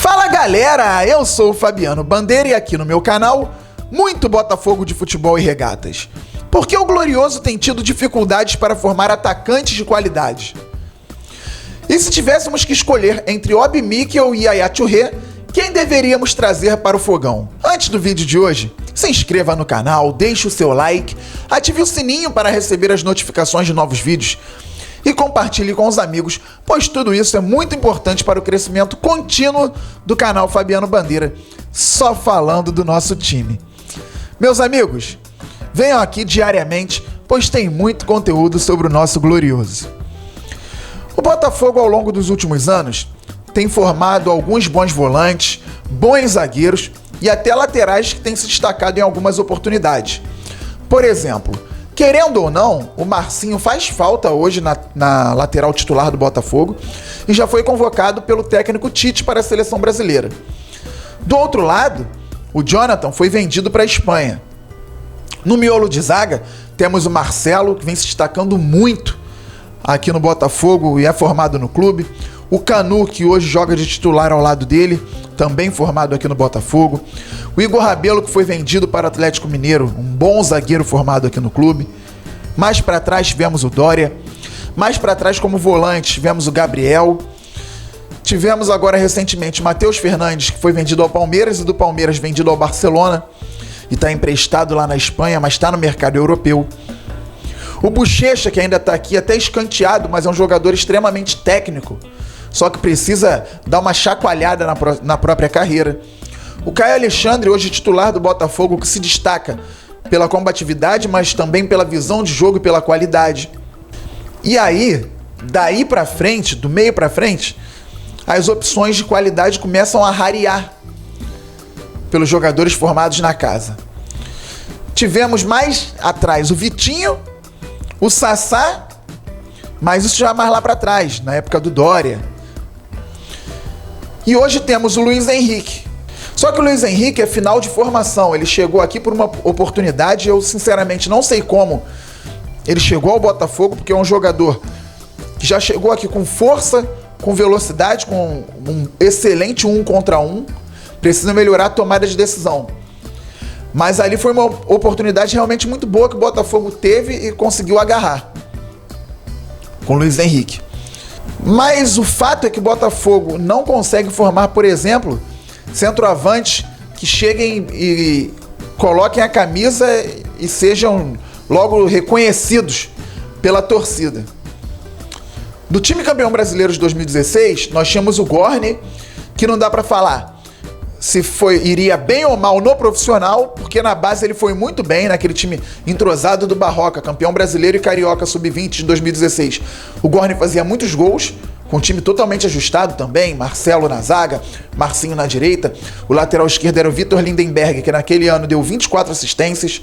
Fala galera, eu sou o Fabiano Bandeira e aqui no meu canal, muito Botafogo de futebol e regatas. Porque o Glorioso tem tido dificuldades para formar atacantes de qualidade. E se tivéssemos que escolher entre Obi Mikel e Yaya Touré, quem deveríamos trazer para o fogão? Antes do vídeo de hoje, se inscreva no canal, deixe o seu like, ative o sininho para receber as notificações de novos vídeos e compartilhe com os amigos, pois tudo isso é muito importante para o crescimento contínuo do canal Fabiano Bandeira, só falando do nosso time. Meus amigos, venham aqui diariamente, pois tem muito conteúdo sobre o nosso Glorioso. O Botafogo, ao longo dos últimos anos, tem formado alguns bons volantes, bons zagueiros e até laterais que têm se destacado em algumas oportunidades. Por exemplo, querendo ou não, o Marcinho faz falta hoje na lateral titular do Botafogo e já foi convocado pelo técnico Tite para a seleção brasileira. Do outro lado, o Jonathan foi vendido para a Espanha. No miolo de zaga, temos o Marcelo, que vem se destacando muito aqui no Botafogo e é formado no clube. O Canu, que hoje joga de titular ao lado dele, também formado aqui no Botafogo. O Igor Rabelo, que foi vendido para o Atlético Mineiro, um bom zagueiro formado aqui no clube. Mais para trás tivemos o Dória. Mais para trás, como volante, tivemos o Gabriel. Tivemos agora recentemente o Matheus Fernandes, que foi vendido ao Palmeiras, e do Palmeiras vendido ao Barcelona. E está emprestado lá na Espanha, mas está no mercado europeu. O Bochecha, que ainda está aqui até escanteado, mas é um jogador extremamente técnico. Só que precisa dar uma chacoalhada na própria carreira. O Caio Alexandre, hoje titular do Botafogo, que se destaca pela combatividade, mas também pela visão de jogo e pela qualidade. E aí, daí pra frente, do meio pra frente, as opções de qualidade começam a rarear pelos jogadores formados na casa. Tivemos mais atrás o Vitinho, o Sassá, mas isso já mais lá pra trás, na época do Dória. E hoje temos o Luiz Henrique. Só que o Luiz Henrique é final de formação. Ele chegou aqui por uma oportunidade. Eu, sinceramente, não sei como ele chegou ao Botafogo, porque é um jogador que já chegou aqui com força, com velocidade, com um excelente 1 contra 1. Precisa melhorar a tomada de decisão. Mas ali foi uma oportunidade realmente muito boa que o Botafogo teve e conseguiu agarrar com o Luiz Henrique. Mas o fato é que o Botafogo não consegue formar, por exemplo, centroavantes que cheguem e coloquem a camisa e sejam logo reconhecidos pela torcida. Do time campeão brasileiro de 2016, nós tínhamos o Gorni, que não dá para falar se iria bem ou mal no profissional, porque na base ele foi muito bem, naquele time entrosado do Barroca, campeão brasileiro e carioca sub-20 de 2016. O Gorni fazia muitos gols, com o time totalmente ajustado também, Marcelo na zaga, Marcinho na direita. O lateral esquerdo era o Vitor Lindenberg, que naquele ano deu 24 assistências.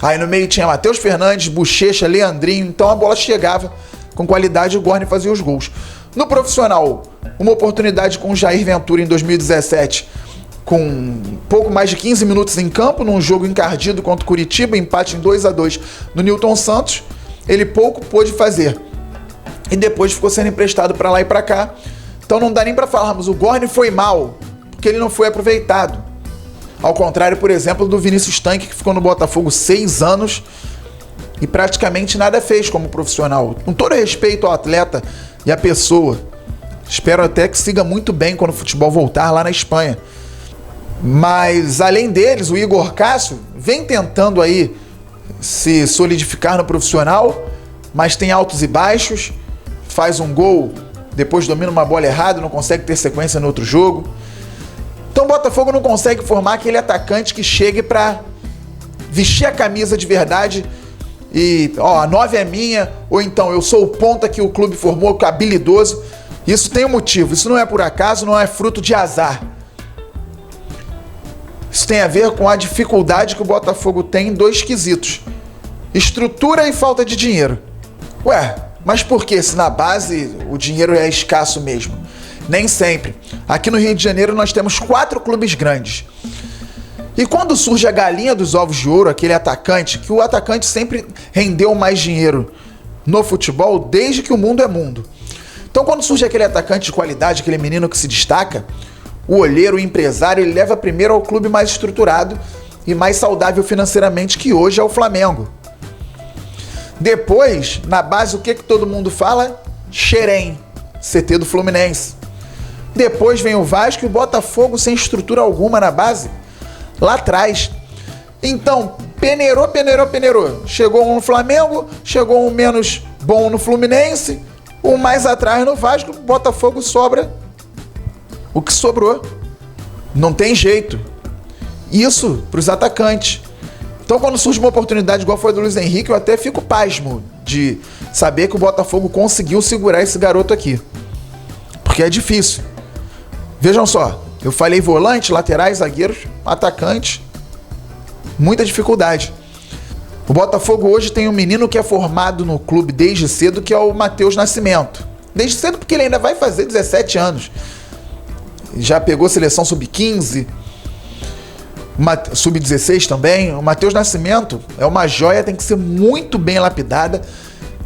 Aí no meio tinha Matheus Fernandes, Bochecha, Leandrinho, então a bola chegava com qualidade e o Gorni fazia os gols. No profissional, uma oportunidade com o Jair Ventura em 2017, com pouco mais de 15 minutos em campo, num jogo encardido contra o Curitiba, empate em 2-2 no Newton Santos. Ele pouco pôde fazer e depois ficou sendo emprestado para lá e para cá. Então não dá nem para falarmos, o Gorni foi mal, porque ele não foi aproveitado. Ao contrário, por exemplo, do Vinícius Tanque, que ficou no Botafogo 6 anos e praticamente nada fez como profissional. Com todo respeito ao atleta e à pessoa, espero até que siga muito bem quando o futebol voltar lá na Espanha. Mas, além deles, o Igor Cássio vem tentando aí se solidificar no profissional, mas tem altos e baixos, faz um gol, depois domina uma bola errada, não consegue ter sequência no outro jogo. Então o Botafogo não consegue formar aquele atacante que chegue para vestir a camisa de verdade e, a 9 é minha, ou então eu sou o ponta que o clube formou, que é habilidoso. Isso tem um motivo, isso não é por acaso, não é fruto de azar. Isso tem a ver com a dificuldade que o Botafogo tem em 2 quesitos: estrutura e falta de dinheiro. Ué, mas por que se na base o dinheiro é escasso mesmo? Nem sempre. Aqui no Rio de Janeiro nós temos 4 clubes grandes. E quando surge a galinha dos ovos de ouro, aquele atacante, que o atacante sempre rendeu mais dinheiro no futebol desde que o mundo é mundo. Então quando surge aquele atacante de qualidade, aquele menino que se destaca, o olheiro, o empresário, ele leva primeiro ao clube mais estruturado e mais saudável financeiramente, que hoje é o Flamengo. Depois, na base, o que todo mundo fala? Xerém, CT do Fluminense. Depois vem o Vasco e o Botafogo sem estrutura alguma na base, lá atrás. Então, peneirou. Chegou um no Flamengo, chegou um menos bom no Fluminense, um mais atrás no Vasco, o Botafogo sobra o que sobrou. Não tem jeito. Isso para os atacantes. Então, quando surge uma oportunidade igual foi a do Luiz Henrique, eu até fico pasmo de saber que o Botafogo conseguiu segurar esse garoto aqui. Porque é difícil. Vejam só, eu falei volante, laterais, zagueiros, atacantes. Muita dificuldade. O Botafogo hoje tem um menino que é formado no clube desde cedo, que é o Matheus Nascimento. Desde cedo porque ele ainda vai fazer 17 anos. Já pegou seleção sub-15, sub-16 também. O Matheus Nascimento é uma joia, tem que ser muito bem lapidada.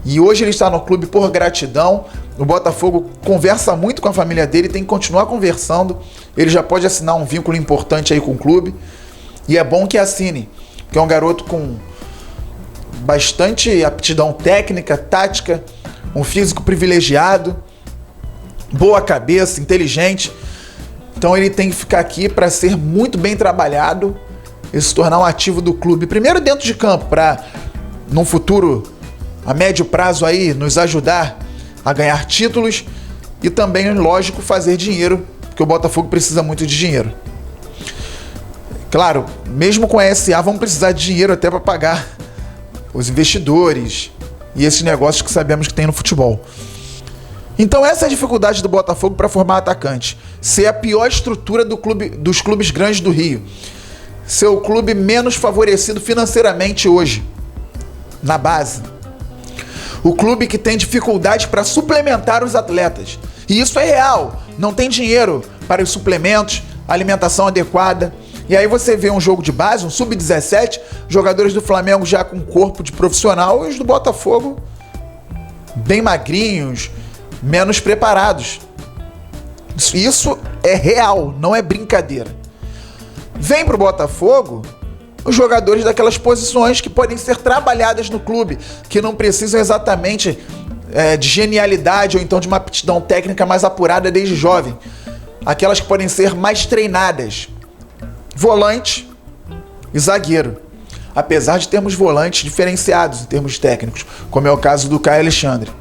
E hoje ele está no clube por gratidão. O Botafogo conversa muito com a família dele, tem que continuar conversando. Ele já pode assinar um vínculo importante aí com o clube. E é bom que assine, porque é um garoto com bastante aptidão técnica, tática, um físico privilegiado, boa cabeça, inteligente. Então ele tem que ficar aqui para ser muito bem trabalhado e se tornar um ativo do clube. Primeiro dentro de campo, para num futuro a médio prazo aí nos ajudar a ganhar títulos e também, lógico, fazer dinheiro, porque o Botafogo precisa muito de dinheiro. Claro, mesmo com a SA vamos precisar de dinheiro até para pagar os investidores e esses negócios que sabemos que tem no futebol. Então essa é a dificuldade do Botafogo para formar atacante. Ser a pior estrutura dos clubes grandes do Rio. Ser o clube menos favorecido financeiramente hoje, na base. O clube que tem dificuldade para suplementar os atletas. E isso é real. Não tem dinheiro para os suplementos, alimentação adequada. E aí você vê um jogo de base, um sub-17, jogadores do Flamengo já com corpo de profissional e os do Botafogo bem magrinhos, menos preparados. Isso é real, não é brincadeira. Vem pro Botafogo os jogadores daquelas posições que podem ser trabalhadas no clube, que não precisam exatamente de genialidade ou então de uma aptidão técnica mais apurada desde jovem. Aquelas que podem ser mais treinadas. Volante e zagueiro. Apesar de termos volantes diferenciados em termos técnicos, como é o caso do Caio Alexandre.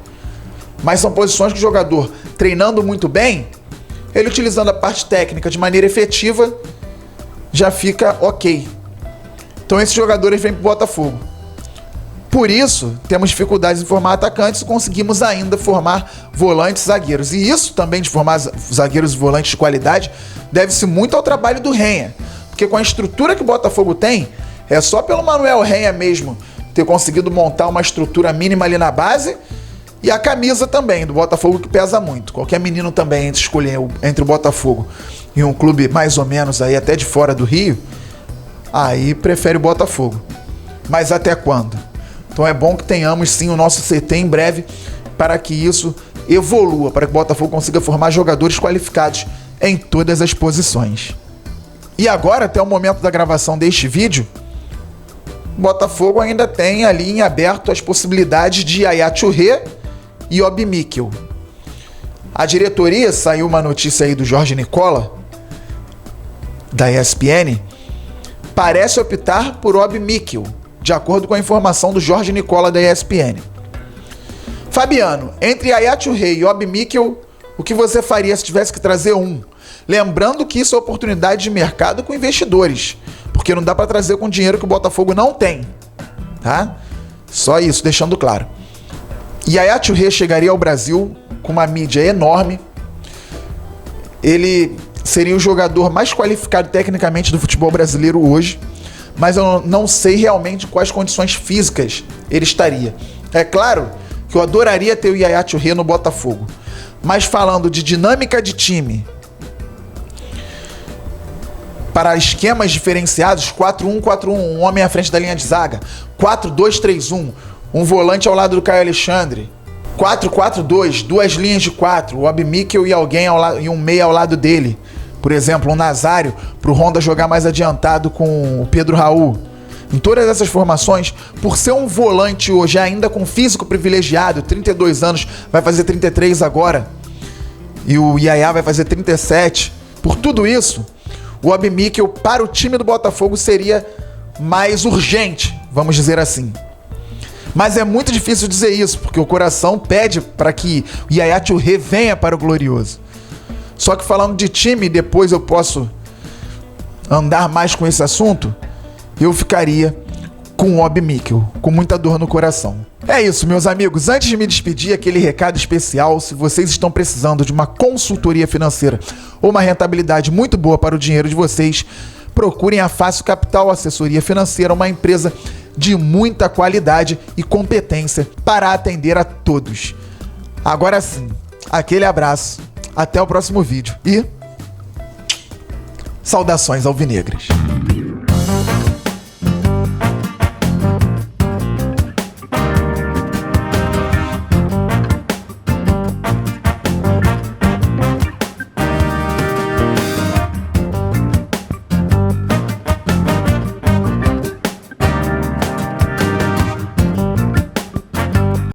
Mas são posições que o jogador, treinando muito bem, ele utilizando a parte técnica de maneira efetiva, já fica ok. Então esses jogadores vêm para o Botafogo. Por isso, temos dificuldades em formar atacantes e conseguimos ainda formar volantes e zagueiros. E isso também de formar zagueiros e volantes de qualidade deve-se muito ao trabalho do Renha. Porque com a estrutura que o Botafogo tem, é só pelo Manuel Renha mesmo ter conseguido montar uma estrutura mínima ali na base e a camisa também do Botafogo, que pesa muito. Qualquer menino também escolher entre o Botafogo e um clube mais ou menos aí até de fora do Rio, aí prefere o Botafogo. Mas até quando? Então é bom que tenhamos sim o nosso CT em breve para que isso evolua, para que o Botafogo consiga formar jogadores qualificados em todas as posições. E agora, até o momento da gravação deste vídeo, o Botafogo ainda tem ali em aberto as possibilidades de Yaya Touré e Obi Mikel. A diretoria, saiu uma notícia aí do Jorge Nicola, da ESPN, parece optar por Obi Mikel, de acordo com a informação do Jorge Nicola da ESPN. Fabiano, entre Yaya Touré e Obi Mikel, o que você faria se tivesse que trazer um? Lembrando que isso é oportunidade de mercado com investidores, porque não dá para trazer com dinheiro que o Botafogo não tem, tá? Só isso, deixando claro. Yaya Touré chegaria ao Brasil com uma mídia enorme. Ele seria o jogador mais qualificado tecnicamente do futebol brasileiro hoje, mas eu não sei realmente quais condições físicas ele estaria. É claro que eu adoraria ter o Yaya Touré no Botafogo, mas falando de dinâmica de time, para esquemas diferenciados, 4-1-4-1, um homem à frente da linha de zaga, 4-2-3-1, um volante ao lado do Caio Alexandre, 4-4-2, duas linhas de 4, o Obi Mikel e alguém e um meia ao lado dele, Por exemplo, um Nazário para o Honda jogar mais adiantado com o Pedro Raul. Em todas essas formações, por ser um volante hoje ainda com físico privilegiado, 32 anos, vai fazer 33 agora, e o Yaya vai fazer 37, por tudo isso, o Obi Mikel para o time do Botafogo seria mais urgente, vamos dizer assim. Mas é muito difícil dizer isso, porque o coração pede para que o Yaya Touré venha para o Glorioso. Só que falando de time, depois eu posso andar mais com esse assunto, eu ficaria com o Obi Mikel, com muita dor no coração. É isso, meus amigos. Antes de me despedir, aquele recado especial: se vocês estão precisando de uma consultoria financeira ou uma rentabilidade muito boa para o dinheiro de vocês, procurem a Fácil Capital Assessoria Financeira, uma empresa de muita qualidade e competência para atender a todos. Agora sim, aquele abraço, até o próximo vídeo e saudações alvinegras.